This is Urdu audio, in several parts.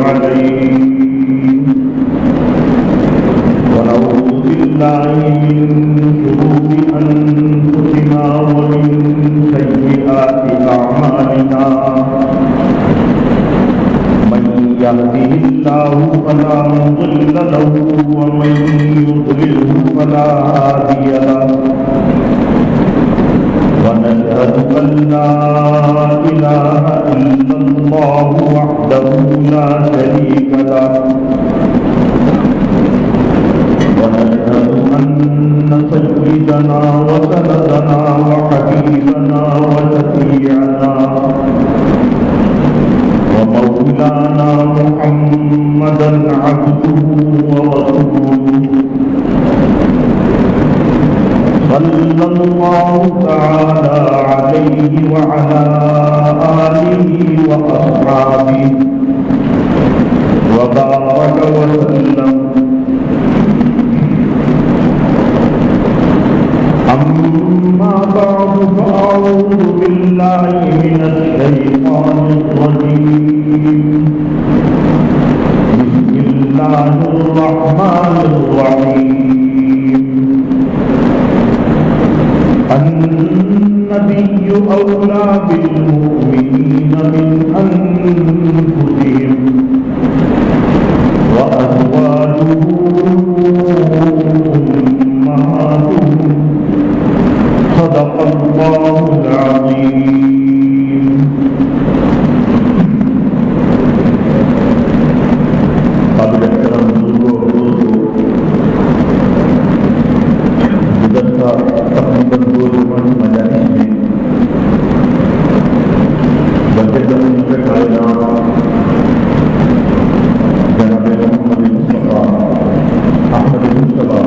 عليه ونعوذ بالله من شرور أنفسنا ومن سيئات أعمالنا من يهده الله فلا مضل له ومن يضلله فلا هادي له ونشهد أن لا إله إلا الله وحده لا شريك له ونشهد أن سيدنا وسندنا وحبيبنا وشفيعنا ومولانا محمدا عبده ورسوله صلى الله تعالى عليه وعلى آله وأصحابه وبارك وسلم. أما بعد فأعوذ بالله من الشيطان الرجيم. بسم الله الرحمن الرحيم. النبي أولى بالمؤمنين من أنفسهم وأزواجه أمهاتهم صدق الله العظيم. قابل احترام گزشتہ تقریباً 2 روزانہ مجالس میں بلکہ جناب محمد مصطفیٰ احمد مصطفیٰ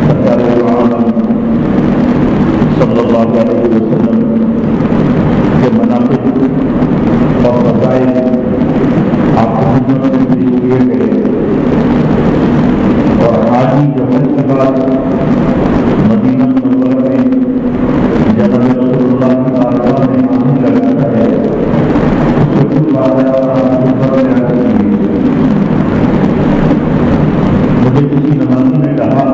سرکار عالم صلی اللہ علیہ وسلم کے مناقب اور فضائل آپ کو خدمت میں پیش کیے گئے اور آج ہی جو ہے کے بعد مدینہ منورہ میں جناب رسول اللہ کی بارگاہ میں حاضری لگاتا ہے اس سے کچھ باتیں مجھے کسی نمازی نے کہا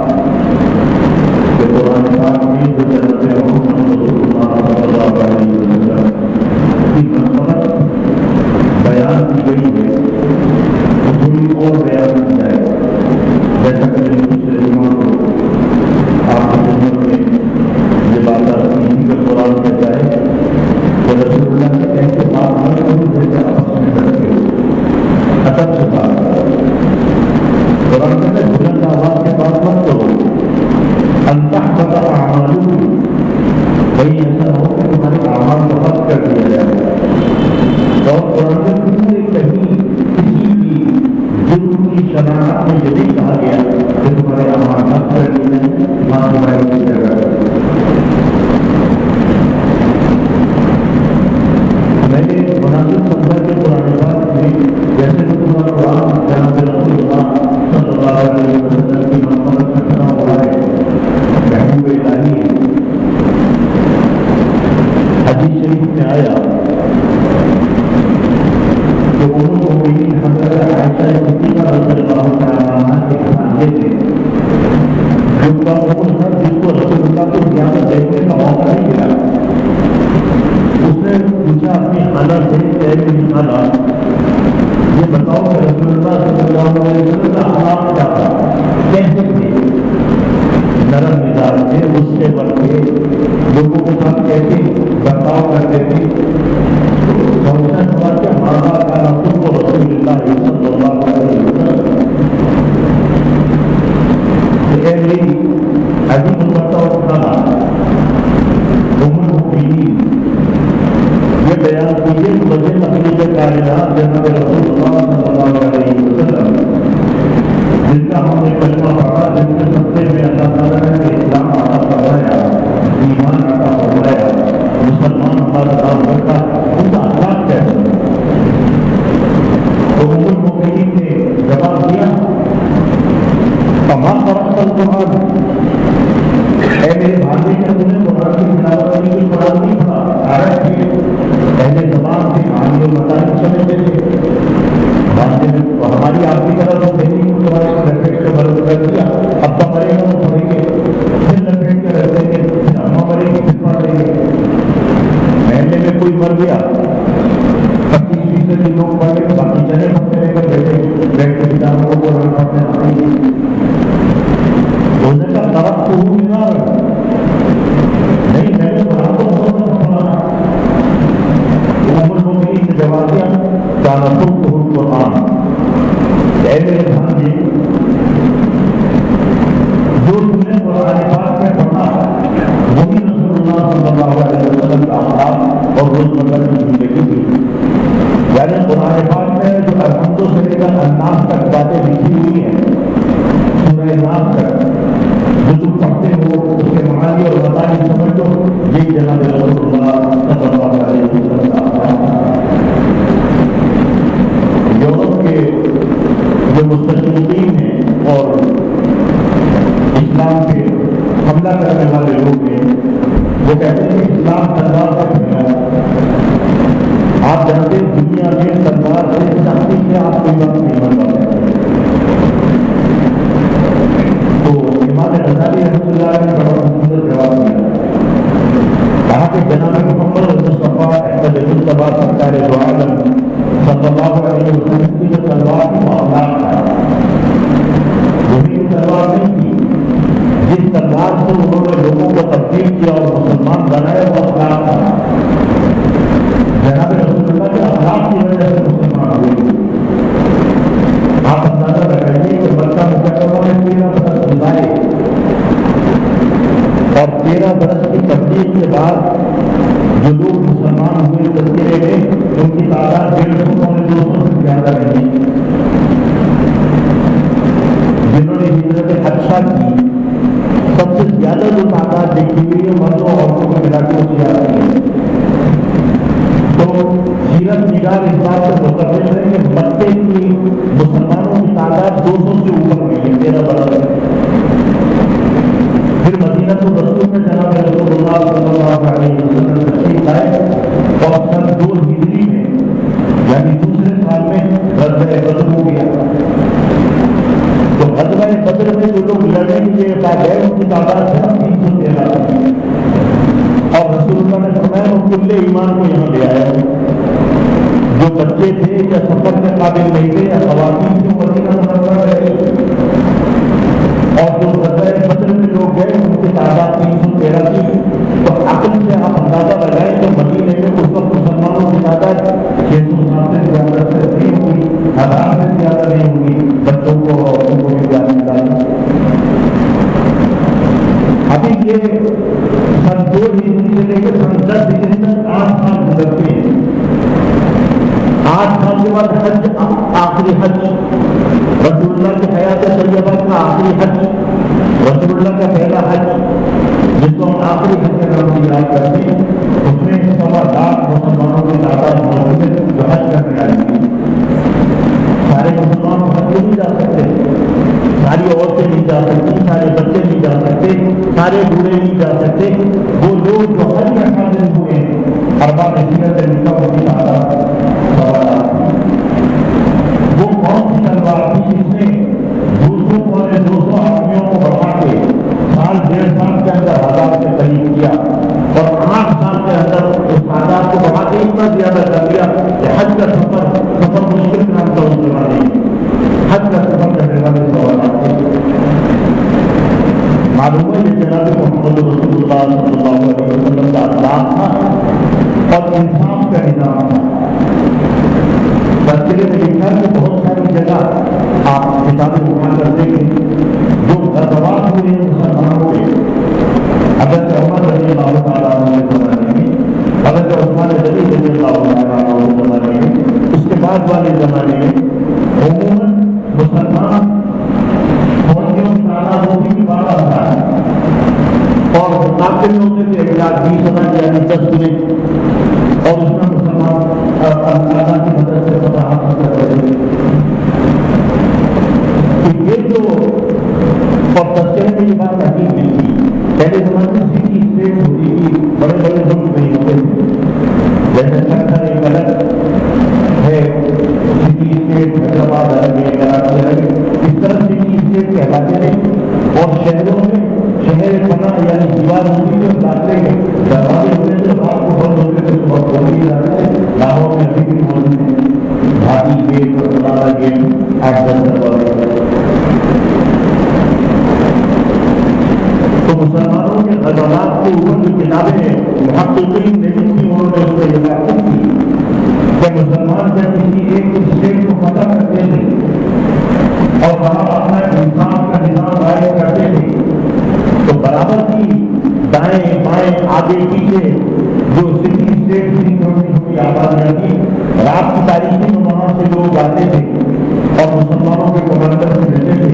کہ قرآن پاک میں جو جناب محمد رسول اللہ صلی اللہ علیہ وسلم کی منقبت بیان کی گئی ہے وہ تھوڑی اور بیان کی جائے. جیسا کہ دوسرے جمعہ کو آپ کی خدمت میں یہ بات نہیں کہ قرآن کہتا ہے کہ رسول اللہ کے کہتے بات نہ کرو جیسے آپس میں کرتے ہو ادب سے بات کرو. قرآن کہتے ہیں بلند آواز کے بات مت کرو ان تحبط اعمالکم کہیں ایسا ہو کہ تمہارے اعمال کو ختم کر دیا جائے. اور قرآن میں کہیں کسی بھی جرم کی شناخت میں یہ نہیں کہا گیا کہ تمہارے اعمال ختم کر دیے جائیں ماں تمہاری کی جگہ. میں نے مناسب سمجھا کہ قرآن پاک میں جیسے کہ تمہارا قرآن جناب رسول اللہ صلی اللہ علیہ وسلم کی محبت میں کھڑا ہوا ہے محبوب الہی ہے. حدیث شریف میں آیا کہ ام المؤمنین حضرت عائشہ صدیقہ رضی اللہ تعالیٰ عنہا کے بھانجے تھے جن کا عمر تھا جس کو رسول اللہ کو قیامت دیکھنے کا موقع نہیں ملا. اس نے پوچھا اپنی خالہ سے کہ میری خالہ یہ بتاؤ کہ رسول اللہ صلی اللہ علیہ وسلم کا حالات کیا تھا, کیسے تھے, نرم مزاج تھے, غصے پر تھے, لوگوں کے ساتھ کیسے برتاؤ کرتے تھے. سوچنا ہوا کہ ہمارا کا رسول رسول اللہ صلی اللہ علیہ وسلم اے میری عزیز البتہ خالہ ام المؤمنین یہ بیان کیجیے کہ وجہ تخلیق کائنات جناب رسول اللہ صلی اللہ علیہ وسلم جن کا ہم نے کلمہ پڑھا, جن کے سطح میں اللہ تعالیٰ نے اسلام عطا فرمایا, ایمان عطا فرمایا, مسلمان ہمارا نام رکھا, ان کا اخلاق کیسا. تو ام المؤمنین نے جواب دیا تمام فرق القرآن, اے میرے بھائی نے تمہیں قرآن کی تلاوت کرنے کی قرآن نہیں پڑھا. حالانکہ پہلے زبان سے عالی و مطالب سمجھتے تھے, مستشرقین ہیں اور اسلام پہ حملہ کرنے والے لوگ ہیں، وہ کہتے ہیں کہ اسلام تلوار سے پھیلا۔ آپ جانتے ہیں دنیا میں تلوار سے سختی سے آپ کوئی وقت نہیں بن پاتے۔ تو امام غزالی رحمۃ اللہ نے بڑا خوبصورت جواب دیا، کہا کہ جناب محمد مصطفیٰ احمد مصطفیٰ سرکار دو عالم صلی اللہ علیہ وسلم کی جو تلوار کی معاملات تھا وہی تلوار نہیں تھی جس تلوار سے انہوں نے لوگوں کو تبدیل کیا اور مسلمان بنائے، وہ اخلاق تھا۔ جناب رسول اللہ کے اخلاق کی وجہ سے مسلمان ہوئے۔ آپ اندازہ لگائیے کہ مکہ مکرمہ میں 13 برس گزارے اور 13 برس کی تبدیل کے بعد جو لوگ مسلمان ہوئے تذکرے میں ان کی تعداد 150-200 سے زیادہ نہیں۔ جنہوں نے ہجرت حبشہ کی سب سے زیادہ جو تعداد دیکھی ہوئی ہے مردوں اور عورتوں کو ملا کے اسی آتی ہے۔ تو سیرت نگار اس بات سے متفق ہے کہ مکے کی مسلمانوں کی تعداد 200 سے اوپر ہوئی ہے 13 برس۔ پھر مدینہ تو رسول میں جناب رسول اللہ صلی اللہ علیہ وسلم تشریف لائے اور سن 2 ہجری میں یعنی دوسرے سال میں غزوہ بدر ہو گیا۔ تو غزوہ بدر میں جو لوگ لڑنے کے لیے گئے ان کی تعداد صرف 313 تھی اور رسول اللہ نے فرمایا وہ کل ایمان کو یہاں لے آئے۔ جو بچے تھے یا سفر کے قابل نہیں تھے یا خواتین جو مدینہ منورہ رہے اور جو غزوہ بدر میں لوگ گئے ان کی تعداد 313 تھی۔ تو عقل سے آپ اندازہ لگائیں کہ مدینے میں اس وقت مسلمانوں کی تعداد 600 سے زیادہ سے نہیں ہوگی، 1000 سے زیادہ نہیں ہوگی، بچوں کو اور عورتوں کو بھی جانے ڈالنا۔ ابھی یہ سن 2 ہجری سے لے کے سن 10 ہجری تک 8 سال گزرتے ہیں۔ 8 سال کے بعد حج، آخری حج رسول اللہ کی حیات طیبہ کا آخری حج، رسول اللہ کا پہلا حج جس کو ہم آخری حج کے نام سے یاد کرتے ہیں، اس میں 1.25 لاکھ مسلمانوں کی تعداد موجود ہے جو حج کرنے آئے ہیں۔ سارے مسلمان حج کو نہیں جا سکتے، ساری عورتیں نہیں جا سکتی، سارے بچے نہیں جا سکتے، سارے بوڑھے نہیں جا سکتے۔ وہ لوگ جو حج میں حاضر ہوئے ہیں ارباب سیرت لکھا ان کی تعداد 1.25 لاکھ۔ وہ کون سی تلوار تھی جس نے 200 آدمیوں کو بڑھا کے سال 1.5 سال کے اندر 1000 کے قریب کیا اور 8 سال کے اندر اس تعداد کو بڑھا کے اتنا زیادہ کر دیا کہ حج کا سفر مشکل نام کا اس زمانے میں حج کا سفر کرنے والے سوالات تھے۔ معلوم ہے کہ جناب محمد رسول اللہ صلی اللہ علیہ وسلم کا اخلاق تھا اور انصاف کا نظام تھا۔ تذکرے میں لکھا کہ بہت ساری جگہ آپ کتابیں اٹھا کر دیکھیں جو غزوات ہوئے ہیں مسلمانوں کے، حضرت عمر رضی اللہ تعالیٰ عنہ کے زمانے میں، حضرت عثمان غنی رضی اللہ تعالیٰ عنہ کے زمانے میں، اس کے بعد والے زمانے میں عموماً مسلمان فوجیوں کی تعداد ہوتی تھی 12,000 اور مقابل میں ہوتے تھے 1,20,000 یعنی 10 گنے، اور اس میں مسلمان اللہ کی مدد سے فتح حاصل کر رہے تھے۔ تو یہ جو اور تذکرے میں یہ بات حقیق نہیں تھی۔ پہلے زمانے میں سٹی اسٹیٹ ہوتی تھی، بڑے بڑے ملک نہیں ہوتے تھے، جیسے لکھنؤ ایک الگ ہے، سٹی اسٹیٹ حیدرآباد الگ ہے، کراچی الگ ہے، اس طرح سٹی اسٹیٹ کہلاتے تھے۔ اور شہروں میں شہر پناہ یعنی دیوار ہوتی تھی، داخلے کے دروازے ہوتے تھے، رات کو بند ہوتے تھے، صبح کھول دیے جاتے تھے۔ لاہور میں ابھی بھی موجود ہیں بھاٹی گیٹ اور سلالہ گیٹ 8-10 دروازے۔ تو مسلمانوں کے غزوات کے اوپر جو کتابیں ہیں محققین نے لکھی، انہوں نے اس کو یہ بات کی کہ مسلمان جب کسی ایک اسٹیٹ کو فتح کرتے تھے اور وہاں اپنا انصاف کا نظام قائم کرتے تھے تو برابر کی دائیں بائیں آگے پیچھے جو سٹی اسٹیٹ کی چھوٹی چھوٹی آبادیاں تھیں، رات کی تاریخی میں وہاں سے لوگ آتے تھے اور مسلمانوں کے کمانڈر سے ملتے تھے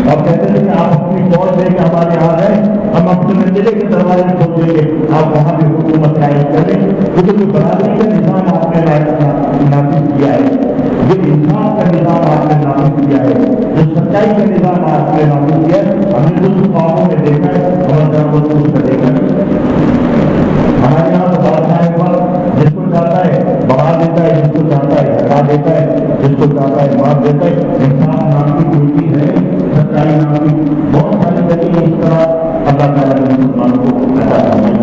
اور کہتے تھے کہ آپ اپنی فوج لے کے ہمارے یہاں آئے، ہم اپنے منزلے کے دروازے کھول دیں گے، آپ وہاں بھی حکومت قائم کریں، کیونکہ جو برادری کا نظام آپ نے نافذ کیا ہے جو انصاف کا نظام آپ نے نافذ کیا ہے، جو سچائی کا نظام آپ نے نافذ کیا ہے، ہم نے کچھ خوابوں میں دیکھا ہے اور اس کا دیکھا ہے۔ ہمارے یہاں تو بادشاہ پر جس کو چاہتا ہے بڑھا دیتا ہے، جس کو چاہتا ہے ہٹا دیتا ہے، جس کو چاہتا ہے مار دیتا ہے۔ انصاف نام کی کوئی چیز ہے، سچائی نام کی بہت ساری طریقے اس طرح اللہ تعالیٰ نے مسلمانوں کو عطا فرمائی۔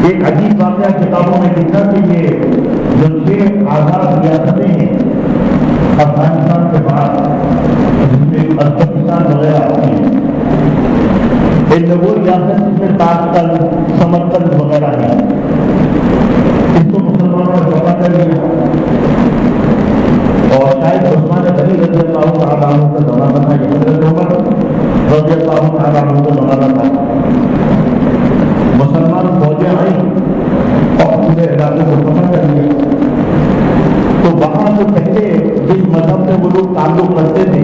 ایک عجیب واقعہ کتابوں میں لکھا کہ یہ جو 6 آزاد ریاستیں ہیں افغانستان کے بعد، جس میں ازبکستان وغیرہ آتی ہیں، ان وہ ریاست جس میں تاشکند، سمرقند وغیرہ ہیں، اس کو مسلمانوں نے فتح کر لیا اور شاید عثمان غنی رضی اللہ تعالیٰ عنہ کا زمانہ تھا، یہ حضرت عمر رضی اللہ تعالیٰ عنہ کا زمانہ تھا۔ مسلمان فوجیں آئیں اور پورے علاقے کو فتح کر لیا۔ تو وہاں جو پہلے جس مذہب سے وہ لوگ تعلق رکھتے تھے،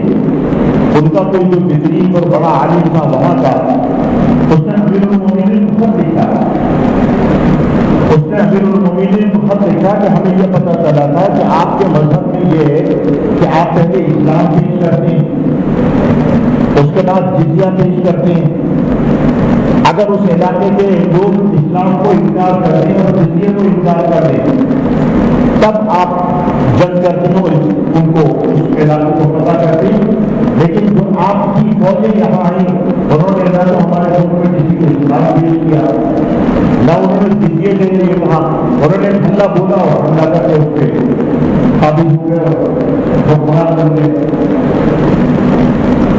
ان کا کوئی جو بہترین اور بڑا عالم تھا وہاں کا، اس نے امیر المومنین کو خط لکھا کہ ہمیں یہ پتہ چلا تھا کہ آپ کے مذہب میں یہ ہے کہ آپ پہلے اسلام پیش کرتے ہیں، اس کے بعد جزیہ پیش کرتے ہیں۔ اگر اس علاقے کے لوگ اسلام کو انکار کرتے ہیں اور جزیے کو انکار کر دیں تب آپ جنگ کرتے ہیں اور ان کو اس علاقے کو فتح کرتے ہیں۔ لیکن جو آپ کی فوجیں یہاں آئیں، انہوں نے نہ تو ہمارے ملک میں کسی کو اسلام پیش کیا، نہ انہوں نے جزیے کے لیے کہا، انہوں نے حملہ بولا اور حملہ کر کے اس پہ قابض ہو گئے اور حکمران بن گئے۔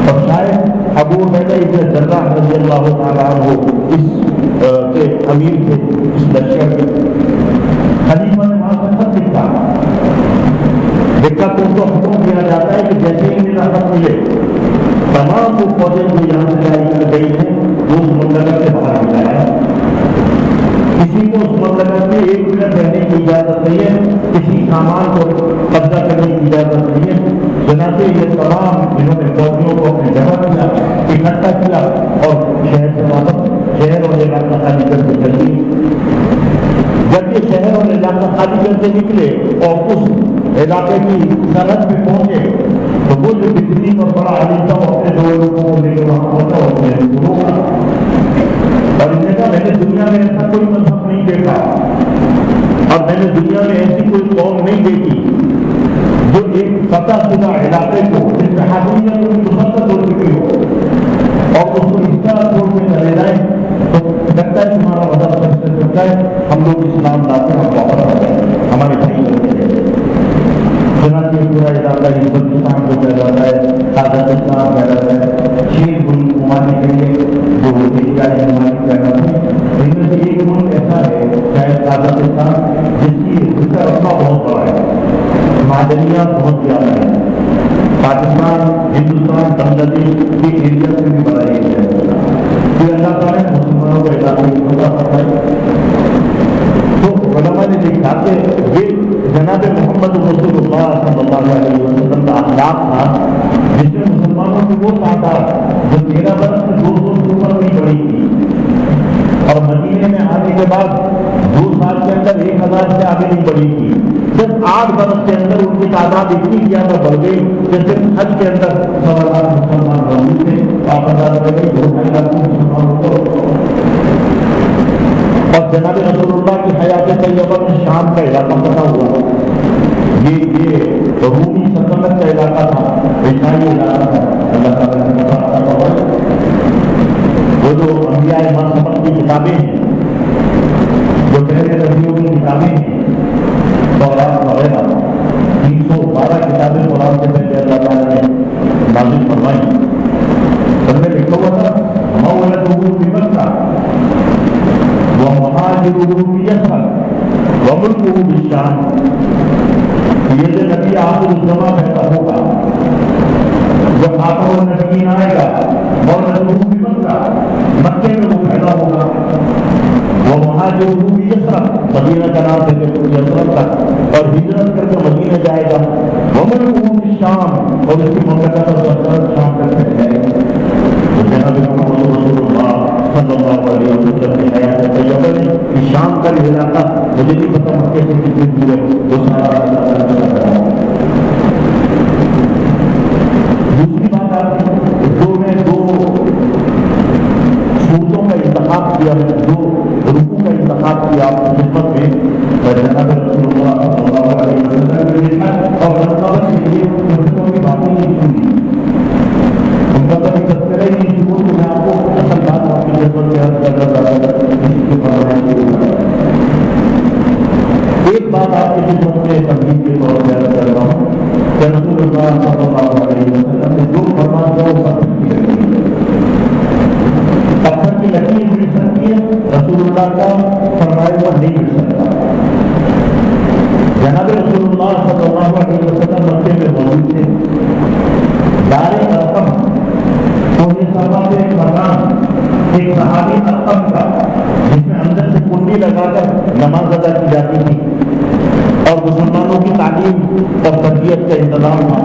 اور شاید ابو عبیدہ ابن جراح رضی اللہ تعالیٰ عنہ اس کے امیر تھے، اس لشکر کے۔ خلیفہ نے وہاں سے خط لکھا تو ان کو حکم دیا جاتا ہے کہ جیسے ہی میرا خط ملے تمام وہ فوجیں جو یہاں سے جاری کر گئی ہیں وہ اس مملکت سے باہر نکلا ہے۔ کسی کو اس مملکت میں 1 منٹ رہنے کی اجازت نہیں ہے، کسی سامان کو قبضہ کرنے کی اجازت نہیں ہے۔ چنانچہ یہ تمام جنہوں نے فوجیوں کو اپنے جمع کیا، اکٹھا کیا اور شہر سے واپس شہر اور علاقہ خالی کر کے چلی۔ جب یہ شہر اور علاقہ خالی کر کے نکلے اور اس علاقے کی سرحد پہ پہنچے تو وہ جو بہترین اور بڑا عالم تھا وہ اپنے 2 لوگوں کو لے کے وہاں پہنچا اور انہیں روکا اور اس نے کہا میں نے دنیا میں ایسا کوئی مذہب نہیں دیکھا اور میں نے دنیا میں ایسی کوئی قوم نہیں دیکھی جو ایک فتح شدہ علاقے کو جس میں حاکمیت کو مسلط ہو چکی ہو اور اس کو اس طرح چھوڑ کے چلے جائیں تو لگتا ہے تمہارا مذہب سب سے چھوٹا ہے، ہم لوگ اسلام لاتے ہیں، ہم واپس آ جائیں ہمارے بھائی ہوتے ہیں۔ چنانچہ پورا علاقہ ہندوستان کو کہلاتا ہے، قازقستان کہلاتا ہے، شیر ملک ممالک کے لیے جو ایشیائی ممالک کہلاتے ہیں۔ ان میں سے ایک ملک ایسا ہے شاید قازقستان جس کی رقبہ بہت بڑا ہے، معدنیات بہت زیادہ ہے۔ پاکستان، ہندوستان، بنگلہ دیش کے ایریا سے بھی بڑا ایریا ہے۔ یہ اللہ تعالیٰ نے مسلمانوں کے علاقے کی فتح فرمائی۔ تو علماء نے لکھا کہ یہ جناب محمد رسول اللہ صلی اللہ علیہ وسلم کا اخلاق تھا جس میں مسلمانوں کی وہ تعداد جو 13 برس میں 200 سے اوپر نہیں بڑھی تھی اور مدینے میں آنے کے بعد 2 سال کے اندر 1000 سے آگے نہیں بڑھی تھی، صرف 8 برس کے اندر ان کی تعداد اتنی زیادہ بڑھ گئی کہ صرف حج کے اندر 1.25 لاکھ مسلمان موجود تھے۔ آپ اندازہ کریں 2.5 لاکھ مسلمانوں کو۔ اور جناب رسول اللہ کی حیات طیبہ میں شام کا علاقہ فتح ہوا، یہ رومی سلطنت کا علاقہ تھا، عیسائی علاقہ تھا۔ اللہ تعالیٰ نے فتح فرمایا۔ وہ جو انبیاء معصومہ کی کتابیں ہیں، جو پہلے نبیوں کی کتابیں ہیں، قرآن وغیرہ 312 کتابیں قرآن سے پہلے اللہ تعالیٰ نے نازل فرمائی۔ سب میں لکھا ہوا تھا مولدہ بمکہ ومہاجرہ بیثرب وملکہ بالشام۔ یہ جو نبی آخر الزمان پیدا ہوگا، جب آخر النبیین آئے گا، مولدہ بمکہ، مکے میں وہ پیدا ہوگا، وہ مہاجرہ بیثرب، مدینہ کا نام دے کے یثرب تک، اور ہجرت کر کے مدینہ جائے گا، وملکہ بالشام، اور اس کی مملکت اور سلطنت شام تک پھیل جائے گا۔ تو جناب محمد رسول اللہ صلی اللہ علیہ وسلم کی حیات طیبہ میں شام کا علاقہ مجھے نہیں پتا مکے سے کتنے دور ہے، وہ سارا دوسری بات آپ جو میں دو صورتوں کا انتخاب کیا، دو رکوع کا انتخاب کیا آپ کی خدمت میں جناب رسول اللہ صلی اللہ علیہ وسلم نے لکھا، اور رقابت کے لیے ان کی باتیں نہیں سنی، ان کا کبھی تذکرہ ہی نہیں شروع، تو میں آپ کو اصل بات آپ کی خدمت میں عرض کر رہا تھا۔ ایک بات آپ کی خدمت میں تمہید کے طور پر عرض کر رہا ہوں کہ رسول اللہ صلی اللہ علیہ وسلم نے جو فرمان دیا وہ پتھر کی لکیر ہے، پتھر کی لکیر مل سکتی ہے، رسول اللہ کا فرمایا ہوا نہیں مل سکتا۔ جناب رسول اللہ صلی اللہ علیہ وسلم مکے میں موجود تھے، دار ارقم سونے صفا سے ایک مکان، ایک صحابی ارقم کا جس میں اندر سے کنڈی لگا کر نماز ادا کی جاتی تھی اور مسلمانوں کی تعلیم اور تربیت کا انتظام تھا،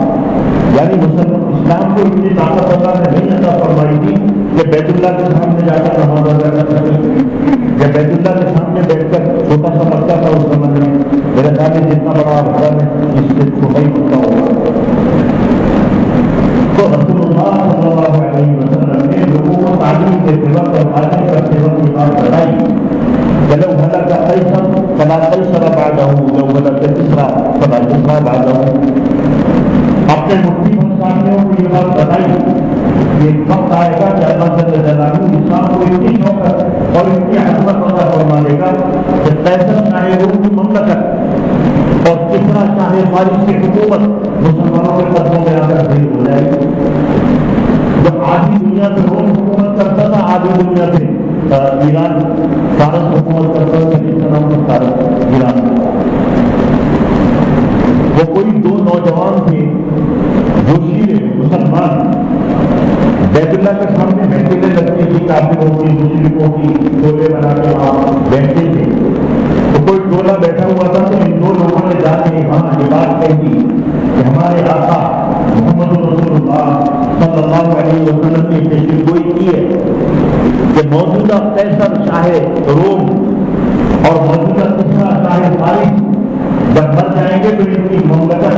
یعنی اسلام کو اتنی طاقت اللہ نے نہیں عطا فرمائی تھی کہ بیت اللہ کے سامنے جا کر نماز ادا کر سکے، یا بیت اللہ کے سامنے بیٹھ کر چھوٹا سا مکہ تھا اس زمانے میں، میرے خیال میں جتنا بڑا حرم ہے اس سے چھوٹا ہی مکہ ہوگا۔ تو رسول اللہ صلی اللہ علیہ وسلم نے لوگوں کو تعلیم دیتے وقت اور تعلیم کرتے وقت یہ بات بتائی کہ لو هلك قیصر فلا قیصر بعدہ، لو هلك کسریٰ فلا کسریٰ بعدہ۔ اپنے مٹھی بھر ساتھیوں کو یہ بات بتائی کہ ایک وقت آئے گا کہ اللہ جل جلالہ انسان کو اتنی شوکت اور اتنی عظمت عطا فرما دے گا کہ قیصر چاہے روم کی مملکت اور کسریٰ چاہے فارس کی حکومت مسلمانوں کے قدموں میں آ کر ڈھیر ہو جائے گی۔ جو آدھی دنیا سے روم حکومت کرتا تھا، آدھی دنیا سے ایران فارس حکومت کرتا تھا، جس کا نام فارس ایران تھا۔ وہ کوئی دو نوجوان تھے جو شیعہ مسلمان بیت اللہ کے سامنے محفلیں لگتی تھی، کافروں کی مشرکوں کی ٹولے بنا کے وہاں بیٹھتے تھے، تو کوئی ٹولہ بیٹھا ہوا تھا تو ان دو لوگوں نے جا کے وہاں یہ بات کہی کہ ہمارے آقا محمد رسول اللہ صلی اللہ علیہ وسلم نے پیشن گوئی کی ہے کہ موجودہ قیصر شاہ روم اور موجودہ کسریٰ شاہ فارس جب مر جائیں گے تو ان کی مملکت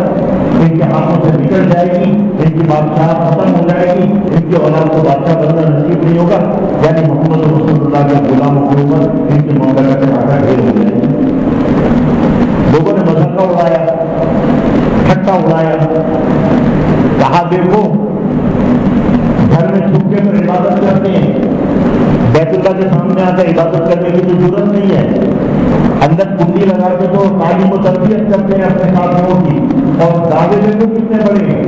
ان کے ہاتھوں سے نکل جائے گی، ان کی بادشاہ ختم ہو جائے گی، ان کی اولاد کو بادشاہ بننا نصیب نہیں ہوگا، یعنی محمد رسول اللہ کے غلاموں کے اوپر ان کی مملکت آگے ڈھیر ہو جائے گی۔ لوگوں نے مذاق اڑایا، ٹھٹا اڑایا، کہا دیکھو گھر میں چھپ کے پر عبادت کرتے ہیں، بیت اللہ کے سامنے آ کر عبادت کرنے کی تو ضرورت نہیں ہے، اندر کنڈی لگا کے تو تعلیم و تربیت کرتے ہیں اپنے ساتھیوں کی، اور دعوے میں تو کتنے بڑے ہیں۔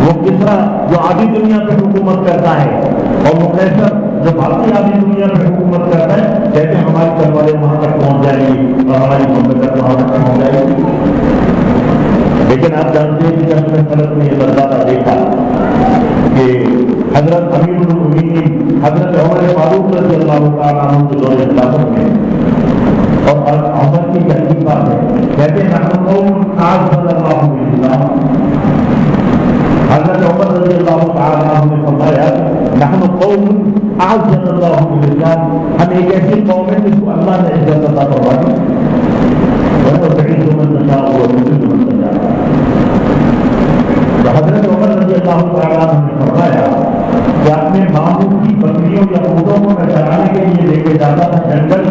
وہ کسریٰ جو آدھی دنیا پہ حکومت کرتا ہے اور وہ قیصر جو باقی آدھی دنیا پہ حکومت کرتا ہے، کہتے ہیں ہماری تلواریں وہاں تک پہنچ جائیں گی اور ہماری مملکت وہاں تک پہنچ جائے گی۔ لیکن آپ جانتے ہیں کہ جب میں فلک میں یہ بدلاتا دیکھا کہ حضرت امیر المؤمنین حضرت عمر فاروق رضی اللہ تعالیٰ عنہ کے دور خلافت میں اور عمر کی عجیب بات ہے، کہتے ہیں نحن قوم اعزنا اللہ بالاسلام، حضرت عمر رضی اللہ تعالیٰ عنہ نے فرمایا نحن قوم اعزنا اللہ بالاسلام، ہم ایک ایسی قوم ہے جس کو اللہ نے عزت عطا فرما دی، وتعز من تشاء وتذل من تشاء۔ تو حضرت عمر رضی اللہ تعالیٰ عنہ نے فرمایا کہ اپنے ماموں کی بکریوں یا اونٹوں کو میں چرانے کے لیے لے کے جاتا تھا جنگل،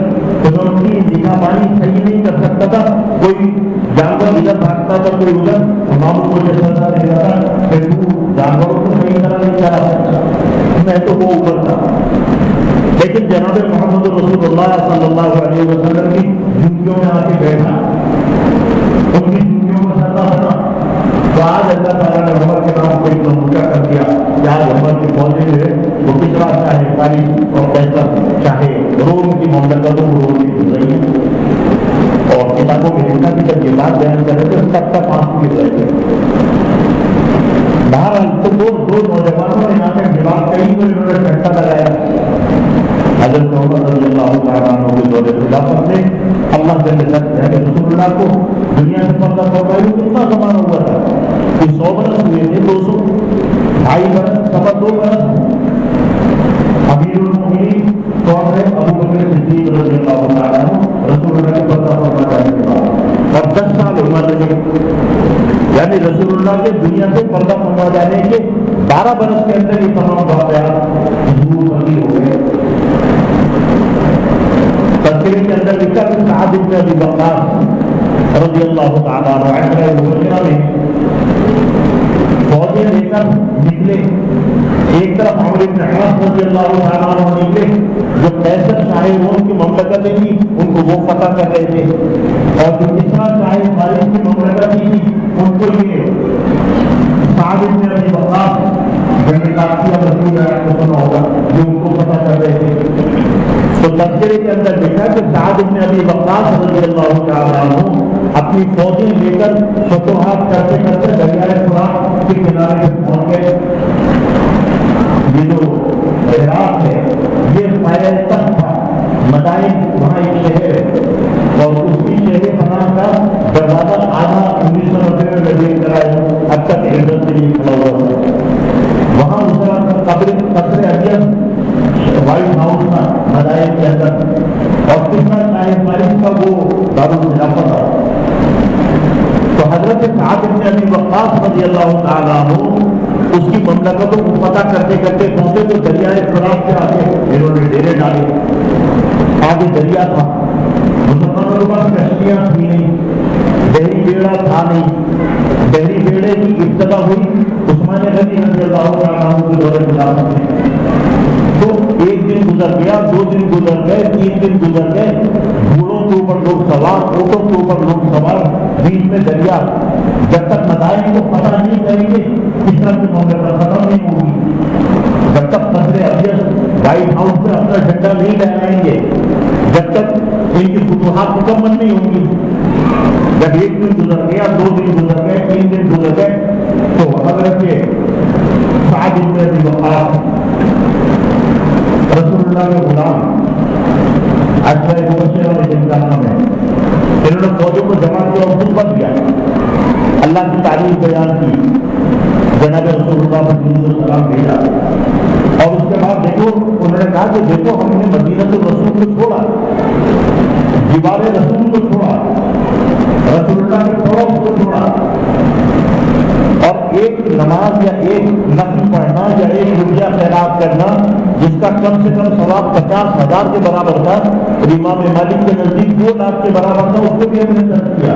تو میں ان کی نگاہ بانی صحیح نہیں کر سکتا تھا، کوئی جانور ادھر بھاگتا تھا کوئی ادھر، تو ماموں کو یہ سزا دے جاتا کہ تو جانوروں کو صحیح طرح نہیں چرا سکتا، میں تو وہ اوپر تھا۔ لیکن جناب محمد رسول اللہ صلی اللہ علیہ وسلم کی جھنکیوں میں آ کے بیٹھا، ان کی جھنکیوں کو سزا بنا، تو آج اللہ تعالیٰ نے عمر کے نام کو اتنا اونچا کر دیا کہ آج عمر کے فوجی جو ہے وہ کسریٰ چاہے فارس اور قیصر چاہے روم کی مملکتوں کو روم کی گزری ہے، اور کتابوں میں لکھا کہ جب یہ بات بیان کر رہے تھے تب تک آنکھ گر رہے تھے۔ بہرحال تو دو نوجوانوں نے آ کر جواب کہی تو انہوں نے ٹھٹا لگایا۔ حضرت عمر رضی اللہ تعالیٰ عنہ کے دور خلافت میں اللہ کے رسول اللہ کو دنیا سے پردہ فرمائے کتنا زمانہ ہوا تھا کہ 100 برس ہوئے تھے، 200 2.5 برس، سوا 2 برس۔ امیر المؤمنین کون ہے؟ ابو بکر صدیق رضی اللہ تعالیٰ عنہ، رسول اللہ کے پردہ اور 10 سال عمر رہی، یعنی رسول اللہ کے دنیا سے پردہ فرما جانے کے 12 برس کے اندر یہ تمام واقعات ظہور پذیر ہو گئے۔ تذکرے کے اندر لکھا کہ سعد بن ابی وقاص رضی اللہ تعالیٰ عنہ میں فوجیں لے کر نکلے، ایک طرف عمرو بن عاص رضی اللہ تعالیٰ عنہ نکلے جو قیصر شاہ روم کی مملکتیں تھی ان کو وہ فتح کر رہے تھے، اور جو کسریٰ شاہ فارس کی مملکتیں تھی ان کو یہ سعد بن ابی وقاص جنگ قادسیہ رسول اللہ کو سنا ہوگا جو ان کو فتح کر رہے تھے۔ تو تذکرے کے اندر لکھا کہ سعد بن ابی وقاص رضی اللہ تعالیٰ عنہ اپنی فوجیں لے کر فتوحات کرتے کرتے دریائے فرات کے کنارے پہ پہنچ گئے۔ یہ جو عراق ہے یہ فیصل تھا، مدائن وہاں ایک شہر ہے اور اس کی شہر پناہ کا دروازہ آدھا 1990 میں دیکھ کر آئے اب تک عزت سے یہ کھڑا ہوا ہے۔ وہاں اس طرح قصر ابیض وائٹ ہاؤس تھا مدائن کے اندر، اور کسریٰ شاہ فارس کا وہ دارالخلافہ تھا۔ تو حضرت سعد بن ابی وقاص رضی اللہ تعالیٰ عنہ اس کی مملکتوں کو فتح کرتے کرتے پہنچے تو دریائے فرات سے آگے انہوں نے ڈیرے ڈالے۔ آگے دریا تھا، مسلمانوں کے پاس کشتیاں تھی نہیں، بحری بیڑا تھا نہیں۔ بحری بیڑے کی ابتدا ہوئی عثمان غنی رضی اللہ تعالیٰ عنہ کے دور خلافت میں۔ تو ایک دن گزر گیا، 2 دن گزر گئے، 3 دن گزر گئے، گھوڑوں کے اوپر لوگ سوار، اونٹوں کے اوپر لوگ سوار، بیچ میں دریا۔ جب تک مدائن کو فتح نہیں کریں گے اس طرح کی مملکت ختم نہیں ہوگی، جب تک قصر ابیض وائٹ ہاؤس میں اپنا جھنڈا نہیں لہرائیں گے، جب تک ان کی فتوحات مکمل نہیں ہوں گی۔ جب 1 دن گزر گیا، 2 دن گزر گئے، 3 دن گزر گئے تو حضرت سعد بن ابی وقاص رسول اللہ کے غلام اچھے مبشرہ والے امتحانوں میں انہوں نے فوجوں کو جمع کیا اور خطبہ دیا، اللہ کی تعریف بیان کی، جناب رسول اللہ صلی اللہ علیہ وسلم بھیجا، اور اس کے بعد دیکھو انہوں نے کہا کہ دیکھو ہم نے مدینہ الرسول کو چھوڑا، دیوار رسول کو چھوڑا، رسول اللہ کے فروغ کو چھوڑا، اور ایک نماز یا ایک نفل پڑھنا یا ایک روزہ خیرات کرنا جس کا کم سے کم ثواب 50,000 کے برابر تھا، امام مالک کے نزدیک 2 لاکھ کے برابر تھا، اس کو بھی ہم نے ترک کیا۔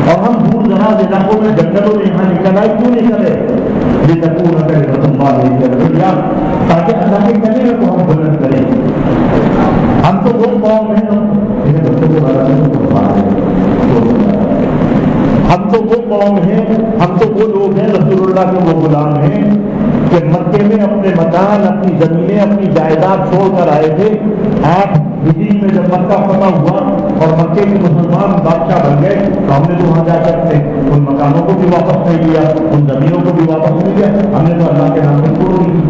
اور ہم دور دراز علاقوں میں جنگلوں میں یہاں نکل آئے، کیوں نکلے؟ لتکون کلمۃ اللہ ہی العلیٰ، تاکہ اللہ کے کلمے کو ہم بلند کریں۔ ہم تو وہ قوم ہیں، ہم تو وہ قوم ہیں، ہم تو وہ لوگ ہیں، رسول اللہ کے وہ غلام ہیں کہ مکے میں اپنے مکان، اپنی زمینیں، اپنی جائیداد چھوڑ کر آئے تھے۔ 8 ہجری میں جب مکہ فتح ہوا اور مکے کے مسلمان بادشاہ بن گئے تو ہم نے تو وہاں جا کر اپنے ان مکانوں کو بھی واپس نہیں لیا، ان زمینوں کو بھی واپس نہیں لیا، ہم نے تو اللہ کے نام سے چھوڑ دی۔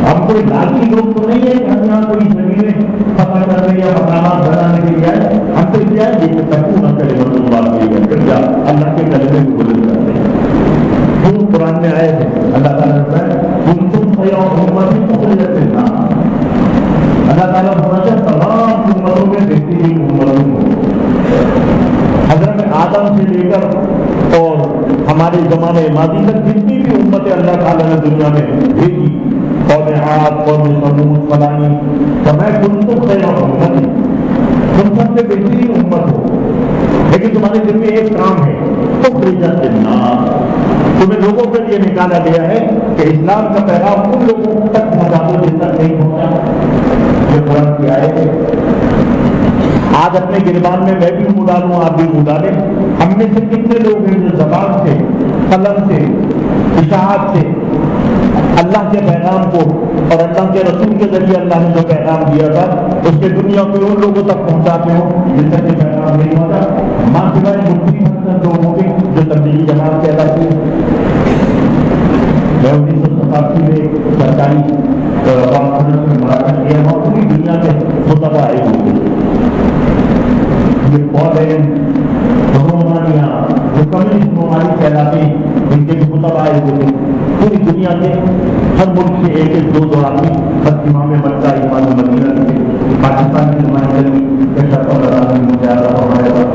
ہم کوئی لاٹھی لوگ تو نہیں ہے کہ ہم یہاں کوئی زمینیں فتح کرنے یا مقامات بنانے کے لیے آئے، ہم تو کیا ہے کہ تکون کلمۃ اللہ کی اللہ کے کلمے کو بلند کرتے ہیں۔ جو قرآن میں آئے تھے اللہ تعالیٰ نے تم خیر امت اخرجت للناس، اللہ تعالیٰ فرماتا تمام امتوں میں بہترین امتوں کو، حضرت آدم سے لے کر اور ہمارے زمانے ماضی تک جتنی بھی امتیں اللہ تعالیٰ نے دنیا میں بھیجی، قوم عاد، قوم ثمود، فلانی، میں کنتم خیر امت، تم سب سے بہترین امت ہو، لیکن تمہارے دل میں ایک کام ہے، اخرجت للناس، تمہیں لوگوں کے لیے نکالا گیا ہے کہ اسلام کا پیغام ان لوگوں تک پہنچا دو جن تک نہیں پہنچا۔ یہ قرآن کی آیت ہے۔ آج اپنے گربان میں میں بھی منہ ڈالوں، آپ بھی منہ ڈالیں، ہم میں سے کتنے لوگ ہیں جو زبان سے، قلم سے، اشاعت سے اللہ کے پیغام کو اور اللہ کے رسول کے ذریعے اللہ نے جو پیغام دیا تھا اس کے دنیا کے ان لوگوں تک پہنچاتے ہو جن تک یہ پیغام نہیں ہوتا، ماں سوائے مٹھی بھر لوگوں کے جو تبلیغی جماعت کہلاتی ہے۔ میں 1987 میں سرکاری کانفرنس میں مراکش گیا ہوں، پوری دنیا میں خطبہ آئے ہوئے، یہ پولینڈ، رومانیہ، جو کمیونسٹ ممالک کہلاتے ہیں ان کے بھی خطبہ آئے ہوئے تھے، پوری دنیا کے ہر ملک سے 1-2 آدمی، بس امام مکہ، امام مدینہ کے پاکستان کی نمائندگی کے شرط اور مجاہدہ ہمارے پاس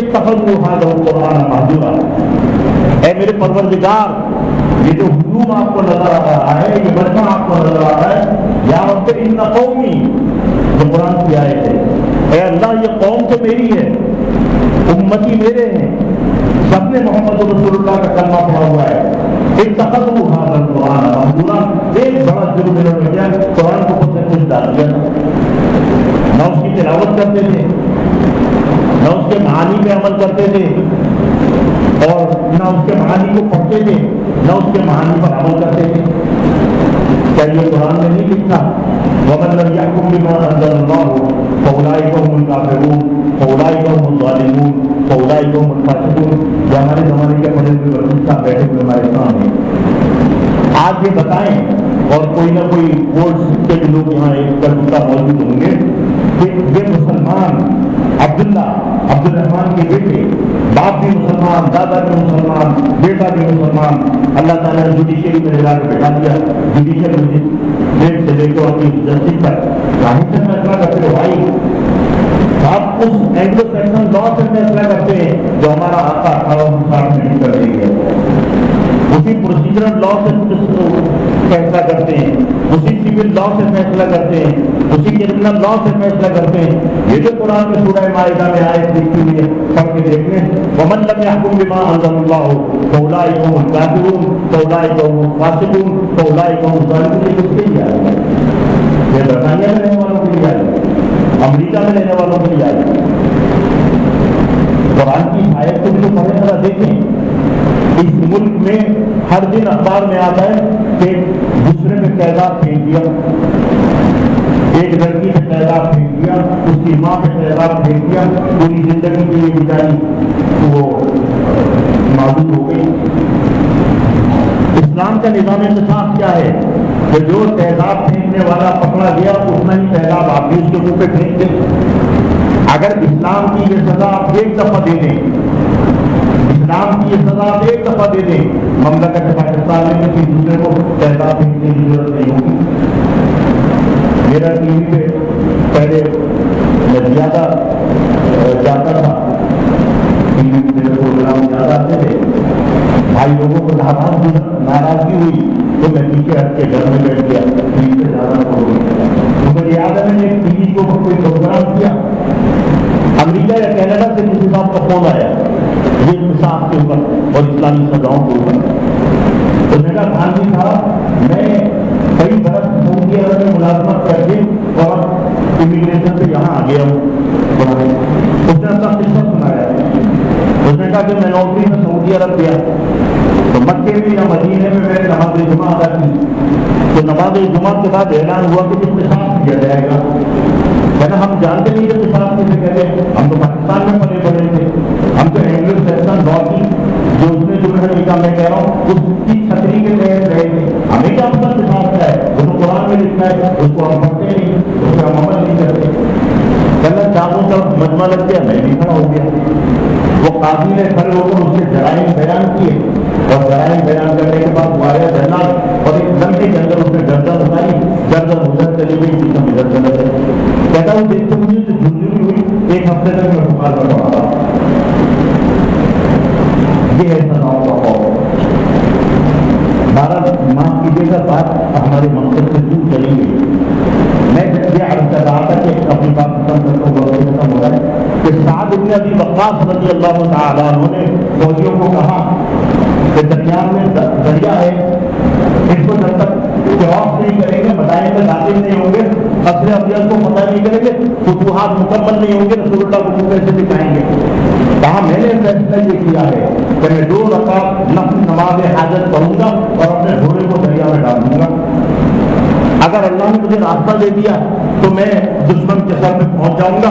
اتخذوا هذا القرآن مهجورا، اے میرے پروردگار یہ جو ہجوم آپ کو نظر آ رہا ہے، یہ بچنا آپ کو نظر آ رہا ہے، یا رب ان قومی، جو قرآن کی آیت ہے، اے اللہ یہ قوم تو میری ہے، امتی میرے ہیں، سب نے محمد رسول اللہ کا کلمہ پڑھا ہوا ہے، اتخذوا هذا القرآن مهجورا، ایک بڑا جرم انہوں نے کیا، قرآن کو خود سے کچھ ڈال دیا، نہ اس کی تلاوت کرتے تھے، نہ اس کے معانی پہ عمل کرتے تھے، اور نہ اس کے معانی کو پڑھتے تھے، نہ اس کے معانی پر عمل کرتے تھے۔ کیا یہ قرآن میں نہیں لکھا وَمَن لَّمْ يَحْكُم بِمَا أَنزَلَ اللَّهُ فَأُولَٰئِكَ هُمُ الْكَافِرُونَ فَأُولَٰئِكَ هُمُ الظَّالِمُونَ فَأُولَٰئِكَ هُمُ الْفَاسِقُونَ۔ یہ ہمارے زمانے کے بڑے بڑے وزیر صاحب بیٹھے ہوئے ہمارے سامنے، آج یہ بتائیں، اور کوئی نہ کوئی ووٹ کے لوگ یہاں ایک کرتا موجود ہوں گے کہ یہ مسلمان عبداللہ عبد الرحمان کے بیٹے، باپ بھی مسلمان، دادا بھی مسلمان، بیٹا بھی مسلمان، اللہ تعالیٰ نے جوڈیشری میں لگا کے بٹھا دیا، جوڈیشل مجسٹریٹ سے لے کے اپنی جسٹس تک، ظاہر سے فیصلہ کرتے ہو بھائی، آپ اس اینگلو سیکشن لا سے فیصلہ کرتے ہیں جو ہمارا آقا 1860 میں کر دیں گے، اسی پروسیجرل لا سے فیصلہ کرتے ہیں، اسی سول لا سے فیصلہ کرتے ہیں، اسی کرمنل لا سے فیصلہ کرتے ہیں۔ یہ جو قرآن میں سورہ مائدہ میں آیت لکھی ہوئی ہے، پڑھ کے دیکھ لیں، وَمَن لَّمْ يَحْكُم بِمَا أَنزَلَ اللَّهُ فَأُولَٰئِكَ هُمُ الْكَافِرُونَ فَأُولَٰئِكَ هُمُ الْفَاسِقُونَ فَأُولَٰئِكَ هُمُ الظَّالِمُونَ۔ یہ کس کے لیے آئے گا؟ یہ برطانیہ میں رہنے والوں کے لیے آئے گا، امریکہ میں رہنے والوں کے لیے آئے گا۔ قرآن کی آیت کو بھی پڑھیں، ذرا دیکھیں، اس ملک میں ہر دن اخبار میں آتا ہے کہ دوسرے پہ تیزاب پھینک دیا، ایک لڑکی پہ تیزاب پھینک دیا، اس کی ماں پہ تیزاب پھینک دیا، پوری زندگی کے لیے بیچاری وہ معذور ہو گئی۔ اسلام کا نظام انصاف کیا ہے کہ جو تیزاب پھینکنے والا پکڑا گیا اتنا ہی تیزاب آپ بھی اس کے منہ پہ پھینک دیں۔ اگر اسلام کی یہ سزا آپ ایک دفعہ دے دیں، اسلام کی یہ سزا آپ ایک دفعہ دے دیں، مملکت پاکستان میں کسی دوسرے کو تیزاب پھینکنے کی ضرورت نہیں ہوگی۔ میرا ٹی وی پہ پہلے میں زیادہ جاتا تھا، ٹی وی پہ میرے پروگرام زیادہ آتے تھے، بھائی لوگوں کو ناراضگی ہوئی تو میں پیچھے ہٹ کے گھر میں بیٹھ گیا، ٹی وی پہ زیادہ ہو گئی۔ مجھے یاد ہے میں نے ٹی وی کے اوپر کوئی پروگرام کیا، امریکہ یا کینیڈا سے کسی صاحب کا فون آیا یہ انصاف کے اوپر اور اسلامی سزاؤں کے اوپر، تو میں کہا بھان جی صاحب میں کئی برس سعودی عرب میں ملازمت کر کے اور امیگریشن سے یہاں آ گیا ہوں۔ اس نے اپنا قصہ سنایا، اس نے کہا کہ میں نوکری میں سعودی عرب گیا تو مکے میں یا مدینے میں میں نے نماز جمعہ ادا کی، تو نماز جمعہ کے بعد اعلان ہوا کہ قصاص کیا جائے گا۔ کہنا ہم جانتے نہیں کہ قصاص کسے کہتے ہیں، ہم تو پاکستان میں پلے بڑے تھے، ہم تو اینگلو سیکشن لا کی جو اس میں جو میں کہہ رہا ہوں اس کی چھتری کے تحت رہے تھے، ہمیں کیا پتہ قصاص کیا ہے، وہ تو قرآن میں لکھا ہے، اس کو ہم پڑھتے نہیں، اس پہ ہم عمل نہیں کرتے۔ کہنا چاروں طرف مجمع لگ گیا، میں بھی کھڑا ہو گیا، وہ قاضی نے کھڑے ہو کر اس کے جرائم بیان کیے، اور جرائم بیان کرنے کے بعد واقعہ دھرنا اور ایک لمبے کے اندر اس نے گردن اٹھائی، گردن ادھر چلی گئی، جسم ادھر چلا گیا۔ کہتا ہوں دیکھتے مجھے تو جھنجھوری ہوئی، ایک ہفتے تک میں بخار میں پڑا رہا۔ یہ ہے سزاؤں کا خوف۔ بھارت معاف کیجیے گا، بات ہمارے مقصد سے دور چلی گئی۔ میں یہ عرض کر رہا تھا کہ اپنی بات ختم کرتا ہوں، وقت ختم ہو رہا ہے، کہ سعد بن ابی وقاص رضی اللہ تعالیٰ عنہ نے فوجیوں کو کہا کہ دریا میں دریا ہے، اس کو جب تک کراس نہیں کریں گے، مدائن میں داخل نہیں ہوں گے، اصل ابیض کو پتہ نہیں کریں گے، فتوحات مکمل نہیں ہوں گے، رسول اللہ کو کیسے دکھائیں گے۔ کہا میں نے فیصلہ یہ کیا ہے کہ میں 2 رکعت نفل نماز حاجت پڑھوں گا اور اپنے گھوڑے کو دریا میں ڈال دوں گا۔ اگر اللہ نے مجھے راستہ دے دیا تو میں دشمن کے سر میں پہنچ جاؤں گا،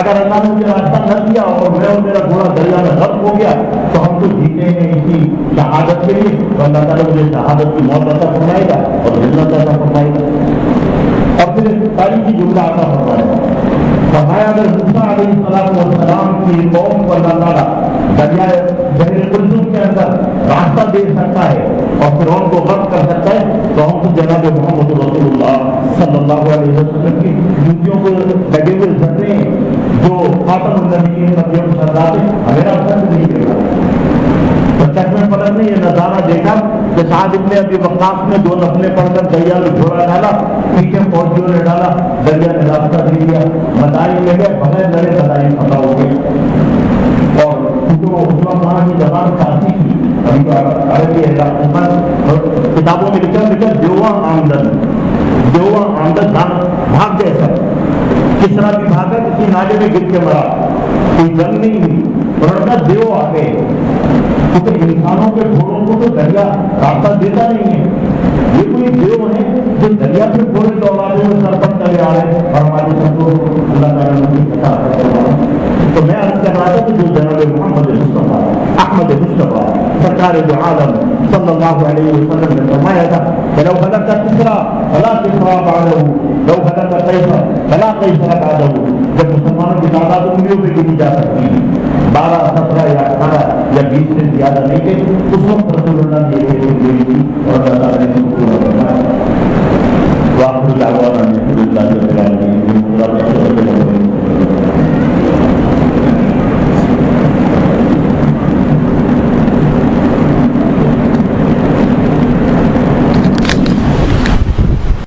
اگر اللہ نے مجھے راستہ نہ دیا اور میں اور میرا گھوڑا دریا میں غرق ہو گیا تو ہم تو جیتے ہیں اسی شہادت کے لیے، تو اللہ تعالیٰ مجھے شہادت کی موت عطا فرمائے گا اور جنت عطا فرمائے گا۔ اور پھر تاریخی جملہ عطا فرمائے گا، فرمایا اگر موسیٰ علیہ السلام کی قوم کو اللہ تعالیٰ دریائے بحر کلثوم کے اندر راستہ دے سکتا ہے اور فرعون کو غرق کر سکتا ہے تو ہم تو جناب محمد رسول اللہ صلی اللہ علیہ وسلم کی جوتیوں کو لگے ہوئے جھنڈے جو خاتم النبیین نبیوں سردار ہمیں اثر نہیں دے گا. چشمے پلٹ نے یہ نظارہ دیکھا کہ سعد ابن ابی وقاص نے 2 نفلیں پڑھ کر دریا میں جھوڑا ڈالا, پیچھے فوجیوں نے ڈالا, دریا نے راستہ دے دیا, مدائن میں گئے, بغیر لڑے مدائن فتح ہو گئے. اور جو عثمان خان کی زبان فارسی تھی, ابھی تو عربی ہے, کتابوں میں لکھا دیواں آمدن بھاگ گئے سب. کسرا بھی بھاگا, کسی نالے میں گر کے مرا, کوئی جنگ نہیں ہوئی. انہوں نے کہا دیو آ گئے, کیونکہ انسانوں کے گھوڑوں کو تو دریا راستہ دیتا نہیں ہے. یہ کوئی دیو ہے جو دریا سے گھوڑے دوڑاتے ہوئے سرپٹ چلے آ رہے ہیں, اور ہمارے سب کو اللہ تعالیٰ نے فتح کروا. تو میں عرض کر رہا تھا کہ جو جناب محمد مصطفیٰ احمد مصطفیٰ سرکار دو عالم صلی اللہ علیہ وسلم نے فرمایا تھا کہ لو ہلک کسرا فلا کسرا بعدہ, لو ہلک قیصر فلا قیصر بعدہ. جب مسلمانوں کی تعداد انگلیوں پہ گنی جا سکتی ہے, 12, 17 یا 18 یا 20 سے زیادہ نہیں تھے, اس وقت رسول اللہ نے یہ گئی تھی اور اللہ تعالیٰ نے اس کو پورا کرنا ہے. واخر دعوانا الحمد للہ رب العالمین.